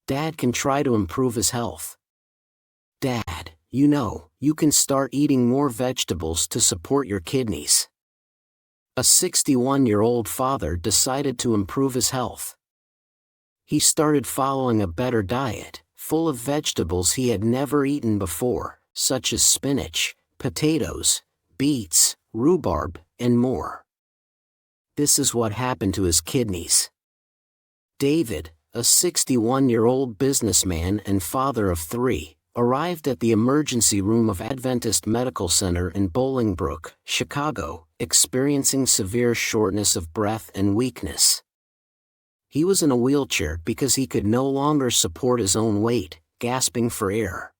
Dad can try to improve his health. Dad, you can start eating more vegetables to support your kidneys. A 61-year-old father decided to improve his health. He started following a better diet, full of vegetables he had never eaten before, such as spinach, potatoes, beets, rhubarb, and more. This is what happened to his kidneys. David, a 61-year-old businessman and father of 3, arrived at the emergency room of Adventist Medical Center in Bolingbrook, Chicago, experiencing severe shortness of breath and weakness. He was in a wheelchair because he could no longer support his own weight, gasping for air.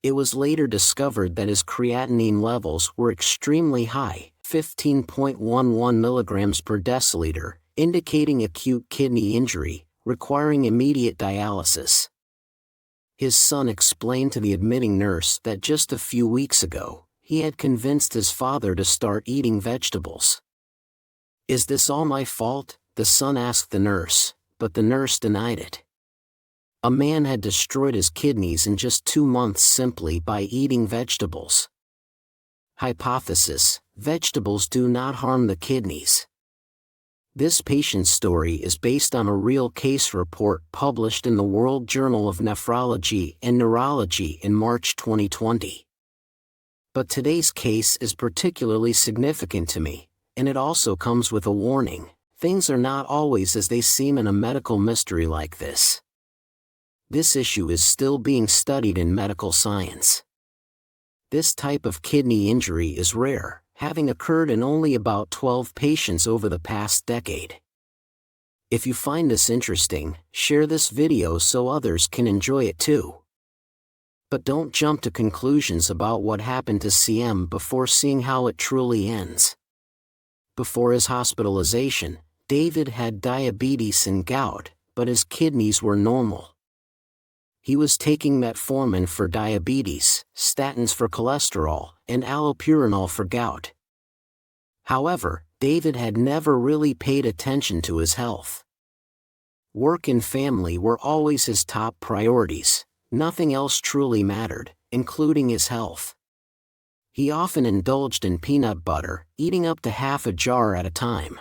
It was later discovered that his creatinine levels were extremely high, 15.11 milligrams per deciliter, indicating acute kidney injury, requiring immediate dialysis. His son explained to the admitting nurse that just a few weeks ago, he had convinced his father to start eating vegetables. "Is this all my fault?" the son asked the nurse, but the nurse denied it. A man had destroyed his kidneys in just 2 months simply by eating vegetables. Hypothesis: vegetables do not harm the kidneys. This patient's story is based on a real case report published in the World Journal of Nephrology and Neurology in March 2020. But today's case is particularly significant to me, and it also comes with a warning: things are not always as they seem in a medical mystery like this. This issue is still being studied in medical science. This type of kidney injury is rare, having occurred in only about 12 patients over the past decade. If you find this interesting, share this video so others can enjoy it too. But don't jump to conclusions about what happened to CM before seeing how it truly ends. Before his hospitalization, David had diabetes and gout, but his kidneys were normal. He was taking metformin for diabetes, statins for cholesterol, and allopurinol for gout. However, David had never really paid attention to his health. Work and family were always his top priorities. Nothing else truly mattered, including his health. He often indulged in peanut butter, eating up to half a jar at a time.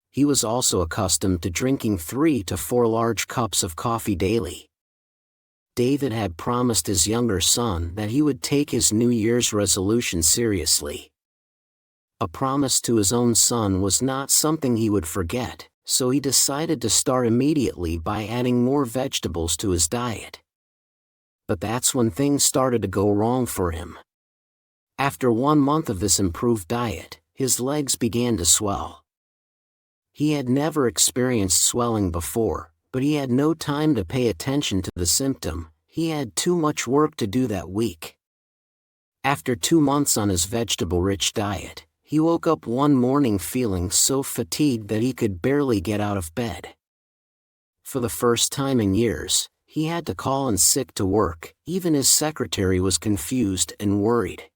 He was also accustomed to drinking 3 to 4 large cups of coffee daily. David had promised his younger son that he would take his New Year's resolution seriously. A promise to his own son was not something he would forget, so he decided to start immediately by adding more vegetables to his diet. But that's when things started to go wrong for him. After 1 month of this improved diet, his legs began to swell. He had never experienced swelling before, but he had no time to pay attention to the symptom. He had too much work to do that week. After 2 months on his vegetable-rich diet, he woke up one morning feeling so fatigued that he could barely get out of bed. For the first time in years, he had to call in sick to work. Even his secretary was confused and worried.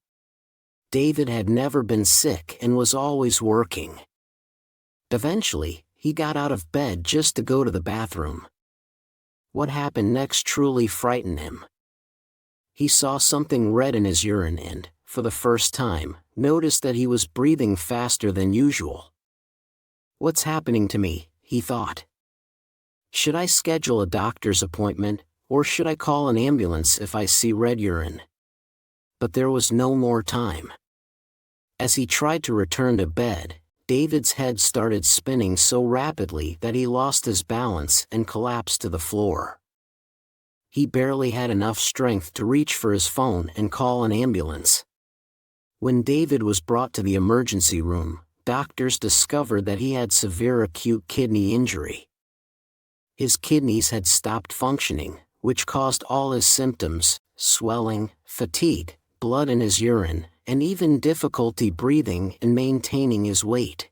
David had never been sick and was always working. Eventually, he got out of bed just to go to the bathroom. What happened next truly frightened him. He saw something red in his urine and, for the first time, noticed that he was breathing faster than usual. "What's happening to me?" he thought. "Should I schedule a doctor's appointment, or should I call an ambulance if I see red urine?" But there was no more time. As he tried to return to bed, David's head started spinning so rapidly that he lost his balance and collapsed to the floor. He barely had enough strength to reach for his phone and call an ambulance. When David was brought to the emergency room, doctors discovered that he had severe acute kidney injury. His kidneys had stopped functioning, which caused all his symptoms: swelling, fatigue, blood in his urine, and even difficulty breathing and maintaining his weight.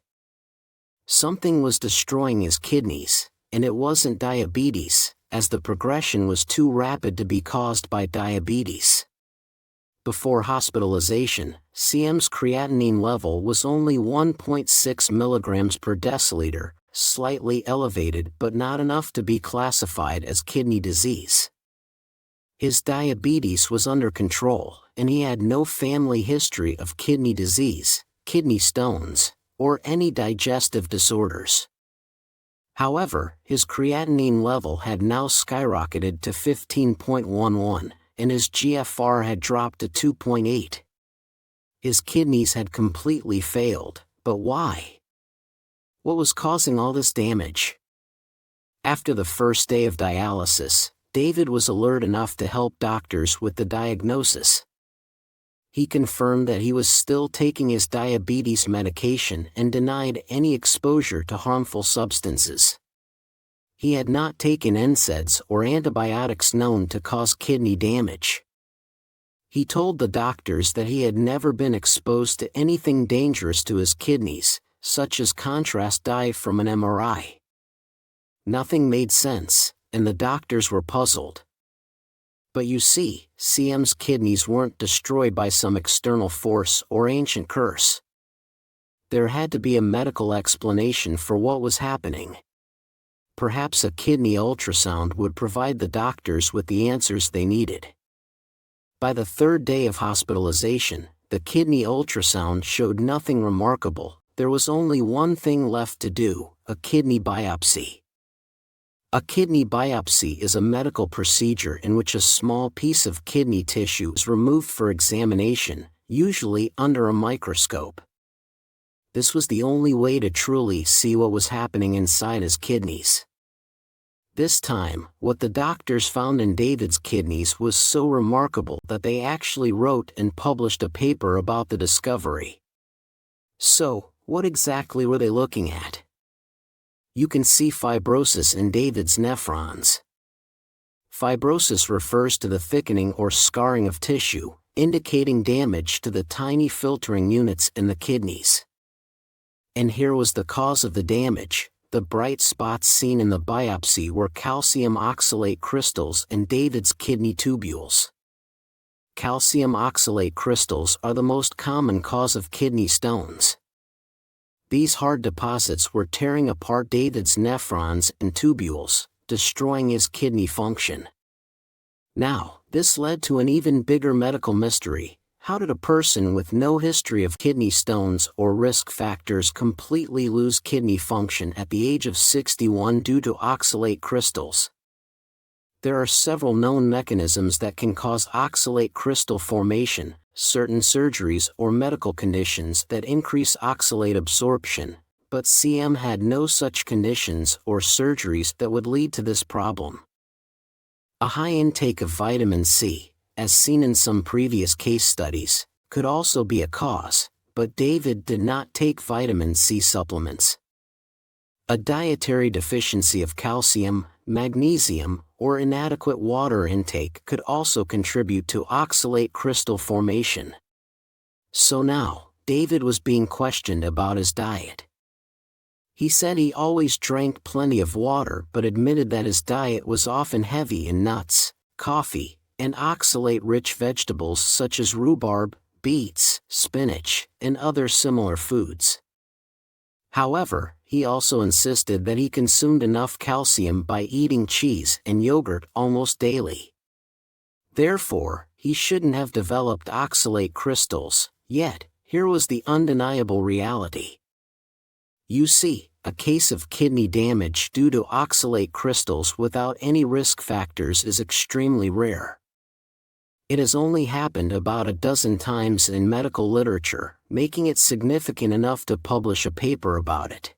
Something was destroying his kidneys, and it wasn't diabetes, as the progression was too rapid to be caused by diabetes. Before hospitalization, CM's creatinine level was only 1.6 milligrams per deciliter, slightly elevated but not enough to be classified as kidney disease. His diabetes was under control, and he had no family history of kidney disease, kidney stones, or any digestive disorders. However, his creatinine level had now skyrocketed to 15.11, and his GFR had dropped to 2.8. His kidneys had completely failed, but why? What was causing all this damage? After the first day of dialysis, David was alert enough to help doctors with the diagnosis. He confirmed that he was still taking his diabetes medication and denied any exposure to harmful substances. He had not taken NSAIDs or antibiotics known to cause kidney damage. He told the doctors that he had never been exposed to anything dangerous to his kidneys, such as contrast dye from an MRI. Nothing made sense, and the doctors were puzzled. But you see, CM's kidneys weren't destroyed by some external force or ancient curse. There had to be a medical explanation for what was happening. Perhaps a kidney ultrasound would provide the doctors with the answers they needed. By the third day of hospitalization, the kidney ultrasound showed nothing remarkable. There was only one thing left to do: a kidney biopsy. A kidney biopsy is a medical procedure in which a small piece of kidney tissue is removed for examination, usually under a microscope. This was the only way to truly see what was happening inside his kidneys. This time, what the doctors found in David's kidneys was so remarkable that they actually wrote and published a paper about the discovery. So, what exactly were they looking at? You can see fibrosis in David's nephrons. Fibrosis refers to the thickening or scarring of tissue, indicating damage to the tiny filtering units in the kidneys. And here was the cause of the damage. The bright spots seen in the biopsy were calcium oxalate crystals in David's kidney tubules. Calcium oxalate crystals are the most common cause of kidney stones. These hard deposits were tearing apart David's nephrons and tubules, destroying his kidney function. Now, this led to an even bigger medical mystery. How did a person with no history of kidney stones or risk factors completely lose kidney function at the age of 61 due to oxalate crystals? There are several known mechanisms that can cause oxalate crystal formation: certain surgeries or medical conditions that increase oxalate absorption, but CM had no such conditions or surgeries that would lead to this problem. A high intake of vitamin C, as seen in some previous case studies, could also be a cause, but David did not take vitamin C supplements. A dietary deficiency of calcium, magnesium, or inadequate water intake could also contribute to oxalate crystal formation. So now, David was being questioned about his diet. He said he always drank plenty of water but admitted that his diet was often heavy in nuts, coffee, and oxalate-rich vegetables such as rhubarb, beets, spinach, and other similar foods. However, he also insisted that he consumed enough calcium by eating cheese and yogurt almost daily. Therefore, he shouldn't have developed oxalate crystals, yet, here was the undeniable reality. You see, a case of kidney damage due to oxalate crystals without any risk factors is extremely rare. It has only happened about a dozen times in medical literature, making it significant enough to publish a paper about it.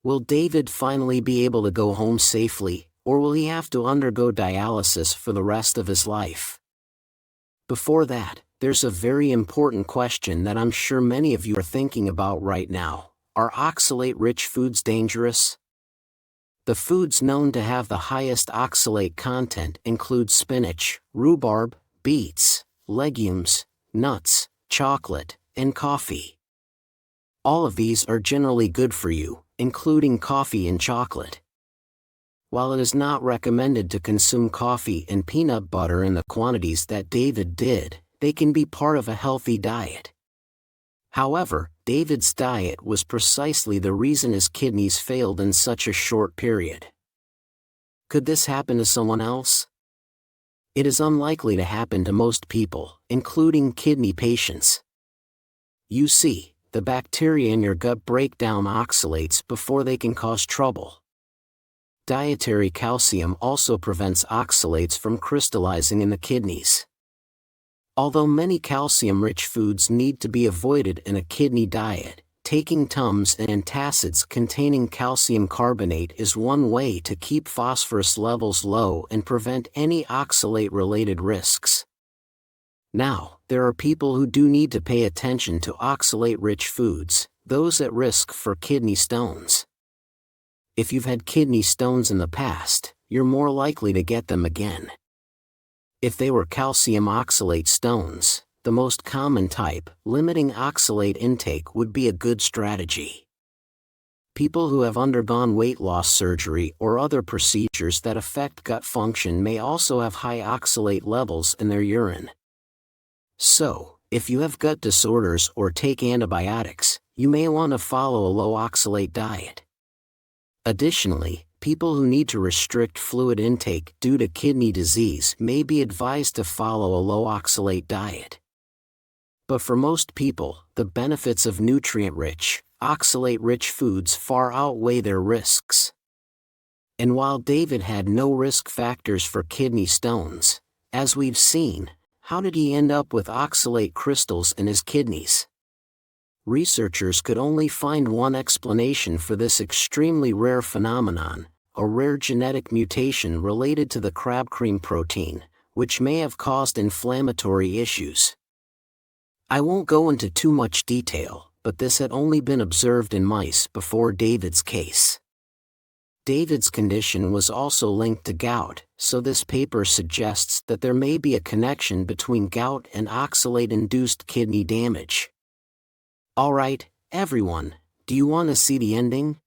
Will David finally be able to go home safely, or will he have to undergo dialysis for the rest of his life? Before that, there's a very important question that I'm sure many of you are thinking about right now. Are oxalate-rich foods dangerous? The foods known to have the highest oxalate content include spinach, rhubarb, beets, legumes, nuts, chocolate, and coffee. All of these are generally good for you, including coffee and chocolate. While it is not recommended to consume coffee and peanut butter in the quantities that David did, they can be part of a healthy diet. However, David's diet was precisely the reason his kidneys failed in such a short period. Could this happen to someone else? It is unlikely to happen to most people, including kidney patients. You see, the bacteria in your gut break down oxalates before they can cause trouble. Dietary calcium also prevents oxalates from crystallizing in the kidneys. Although many calcium-rich foods need to be avoided in a kidney diet, taking Tums and antacids containing calcium carbonate is one way to keep phosphorus levels low and prevent any oxalate-related risks. Now, there are people who do need to pay attention to oxalate-rich foods, those at risk for kidney stones. If you've had kidney stones in the past, you're more likely to get them again. If they were calcium oxalate stones, the most common type, limiting oxalate intake would be a good strategy. People who have undergone weight loss surgery or other procedures that affect gut function may also have high oxalate levels in their urine. So, if you have gut disorders or take antibiotics, you may want to follow a low oxalate diet. Additionally, people who need to restrict fluid intake due to kidney disease may be advised to follow a low oxalate diet. But for most people, the benefits of nutrient-rich, oxalate-rich foods far outweigh their risks. And while David had no risk factors for kidney stones, as we've seen, how did he end up with oxalate crystals in his kidneys? Researchers could only find one explanation for this extremely rare phenomenon, a rare genetic mutation related to the crab cream protein, which may have caused inflammatory issues. I won't go into too much detail, but this had only been observed in mice before David's case. David's condition was also linked to gout, so this paper suggests that there may be a connection between gout and oxalate-induced kidney damage. Alright, everyone, do you want to see the ending?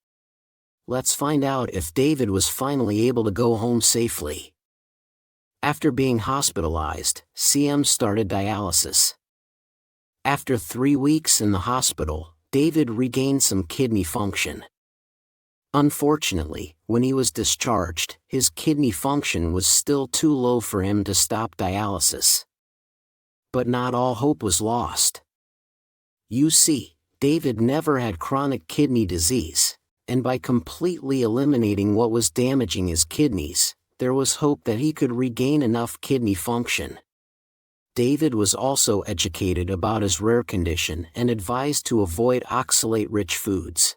Let's find out if David was finally able to go home safely. After being hospitalized, CM started dialysis. After 3 weeks in the hospital, David regained some kidney function. Unfortunately, when he was discharged, his kidney function was still too low for him to stop dialysis. But not all hope was lost. You see, David never had chronic kidney disease, and by completely eliminating what was damaging his kidneys, there was hope that he could regain enough kidney function. David was also educated about his rare condition and advised to avoid oxalate-rich foods.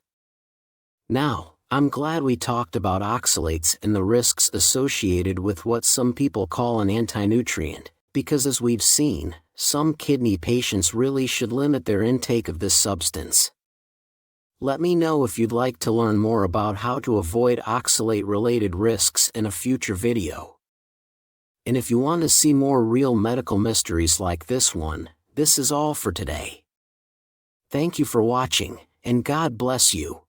Now, I'm glad we talked about oxalates and the risks associated with what some people call an anti-nutrient, because as we've seen, some kidney patients really should limit their intake of this substance. Let me know if you'd like to learn more about how to avoid oxalate-related risks in a future video. And if you want to see more real medical mysteries like this one, this is all for today. Thank you for watching, and God bless you.